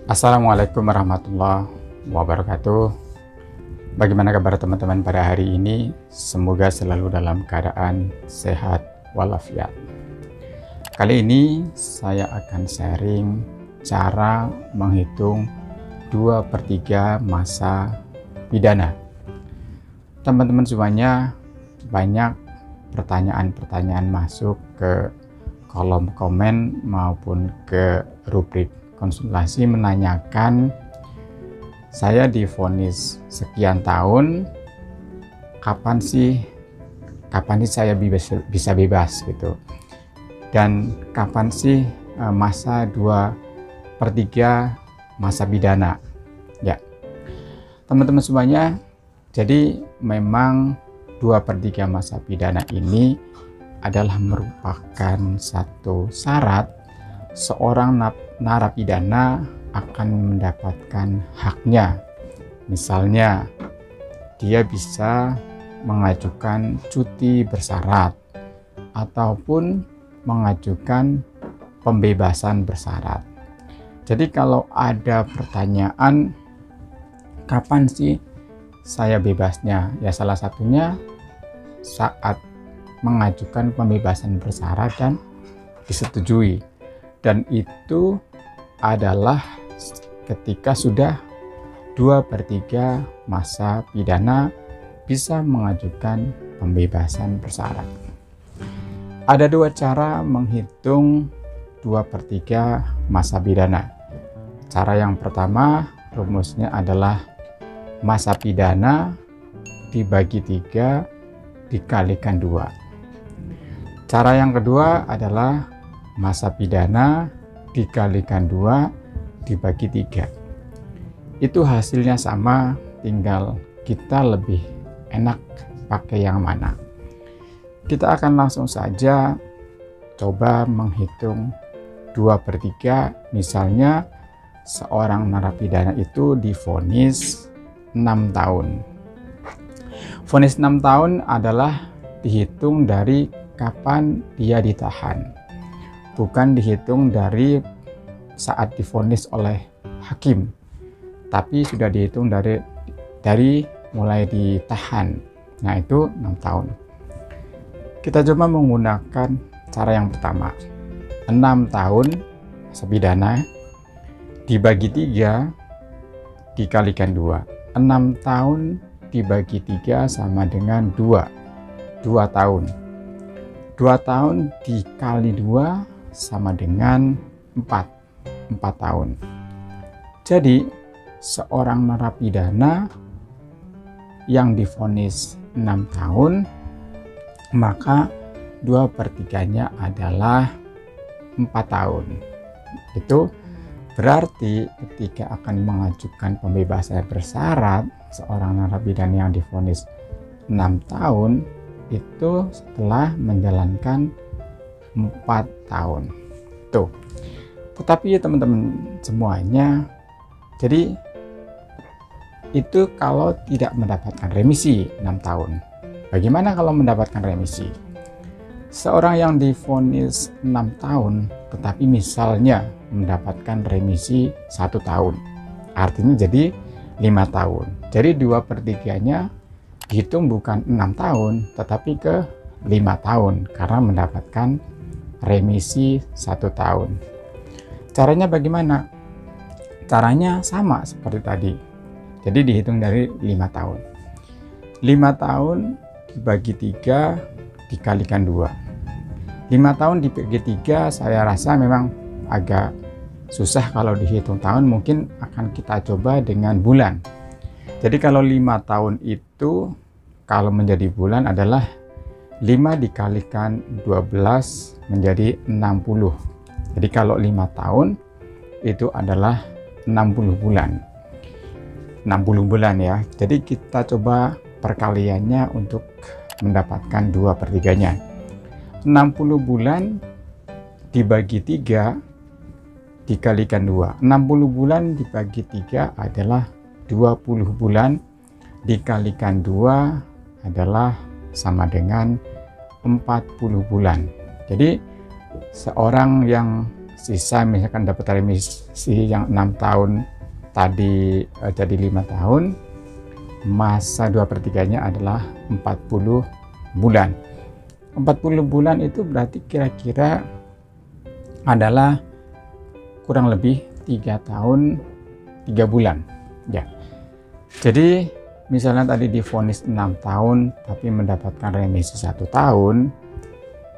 Assalamualaikum warahmatullahi wabarakatuh. Bagaimana kabar teman-teman pada hari ini? Semoga selalu dalam keadaan sehat walafiat. Kali ini saya akan sharing cara menghitung 2/3 masa pidana. Teman-teman semuanya, banyak pertanyaan-pertanyaan masuk ke kolom komen maupun ke rubrik konsultasi menanyakan, saya divonis sekian tahun, kapan sih saya bisa bebas gitu, dan kapan sih masa 2/3 masa pidana ya teman-teman semuanya. Jadi memang 2/3 masa pidana ini adalah merupakan satu syarat seorang narapidana akan mendapatkan haknya. Misalnya dia bisa mengajukan cuti bersyarat ataupun mengajukan pembebasan bersyarat. Jadi kalau ada pertanyaan kapan sih saya bebasnya, ya salah satunya saat mengajukan pembebasan bersyarat dan disetujui, dan itu adalah ketika sudah 2/3 masa pidana bisa mengajukan pembebasan bersyarat. Ada dua cara menghitung 2/3 masa pidana. Cara yang pertama, rumusnya adalah masa pidana dibagi 3 dikalikan 2. Cara yang kedua adalah masa pidana dikalikan 2 dibagi 3. Itu hasilnya sama, tinggal kita lebih enak pakai yang mana. Kita akan langsung saja coba menghitung 2/3. Misalnya seorang narapidana itu divonis 6 tahun. Vonis 6 tahun adalah dihitung dari kapan dia ditahan, bukan dihitung dari saat divonis oleh hakim, tapi sudah dihitung dari mulai ditahan. Nah, itu 6 tahun. Kita coba menggunakan cara yang pertama. 6 tahun masa pidana dibagi 3 dikalikan 2. 6 tahun dibagi 3 sama dengan 2 tahun. 2 tahun dikali 2 sama dengan 4 tahun. Jadi seorang narapidana yang divonis 6 tahun, maka 2/3-nya adalah 4 tahun. Itu berarti ketika akan mengajukan pembebasan bersyarat, seorang narapidana yang divonis 6 tahun itu setelah menjalankan 4 tahun tuh. Tetapi ya teman-teman semuanya, jadi itu kalau tidak mendapatkan remisi 6 tahun. Bagaimana kalau mendapatkan remisi? Seorang yang divonis 6 tahun tetapi misalnya mendapatkan remisi 1 tahun, artinya jadi 5 tahun. Jadi 2/3-nya dihitung bukan 6 tahun tetapi ke 5 tahun karena mendapatkan remisi 1 tahun. Caranya bagaimana? Caranya sama seperti tadi. Jadi dihitung dari 5 tahun. 5 tahun dibagi 3 dikalikan 2. 5 tahun dibagi 3 saya rasa memang agak susah kalau dihitung tahun, mungkin akan kita coba dengan bulan. Jadi kalau 5 tahun itu kalau menjadi bulan adalah 5 dikalikan 12 menjadi 60. Jadi kalau 5 tahun itu adalah 60 bulan. 60 bulan ya. Jadi kita coba perkaliannya untuk mendapatkan 2/3-nya. 60 bulan dibagi 3 dikalikan 2. 60 bulan dibagi 3 adalah 20 bulan dikalikan 2 adalah sama dengan 40 bulan. Jadi seorang yang sisa misalkan dapat remisi yang 6 tahun tadi jadi 5 tahun, masa 2/3-nya adalah 40 bulan. 40 bulan itu berarti kira-kira adalah kurang lebih 3 tahun 3 bulan ya. Jadi misalnya tadi divonis 6 tahun tapi mendapatkan remisi 1 tahun,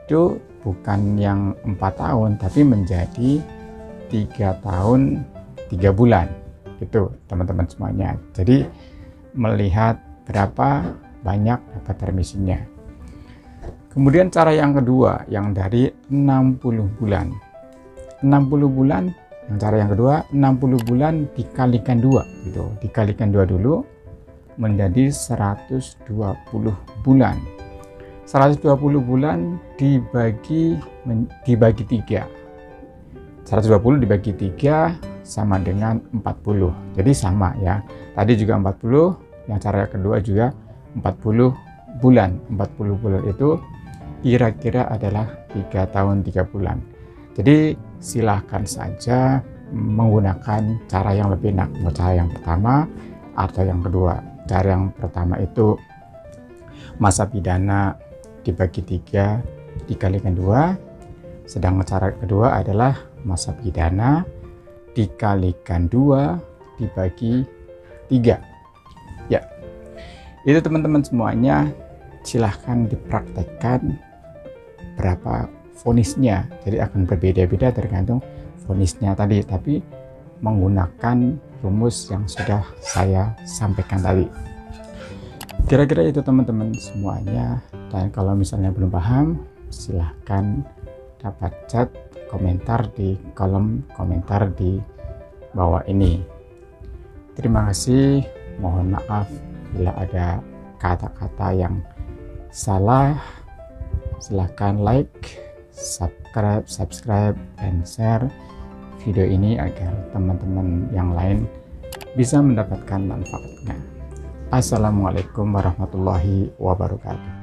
itu bukan yang 4 tahun tapi menjadi 3 tahun 3 bulan gitu teman-teman semuanya. Jadi melihat berapa banyak dapat remisinya. Kemudian cara yang kedua yang dari 60 bulan. 60 bulan yang cara yang kedua, 60 bulan dikalikan 2 gitu. Dikalikan 2 dulu menjadi 120 bulan. 120 bulan dibagi 3. 120 dibagi 3 sama dengan 40. Jadi sama ya. Tadi juga 40, yang cara kedua juga 40 bulan. 40 bulan itu kira-kira adalah 3 tahun 3 bulan. Jadi silahkan saja menggunakan cara yang lebih enak, mau cara yang pertama atau yang kedua. Cara yang pertama itu masa pidana dibagi 3 dikalikan 2, sedangkan cara kedua adalah masa pidana dikalikan 2 dibagi 3 ya. Itu teman-teman semuanya, silahkan dipraktekkan berapa vonisnya. Jadi akan berbeda-beda tergantung vonisnya tadi, tapi menggunakan rumus yang sudah saya sampaikan tadi. Kira-kira itu teman-teman semuanya. Dan kalau misalnya belum paham, silahkan dapat chat komentar di kolom komentar di bawah ini. Terima kasih, mohon maaf bila ada kata-kata yang salah. Silahkan like, subscribe, dan share video ini agar teman-teman yang lain bisa mendapatkan manfaatnya. Assalamualaikum warahmatullahi wabarakatuh.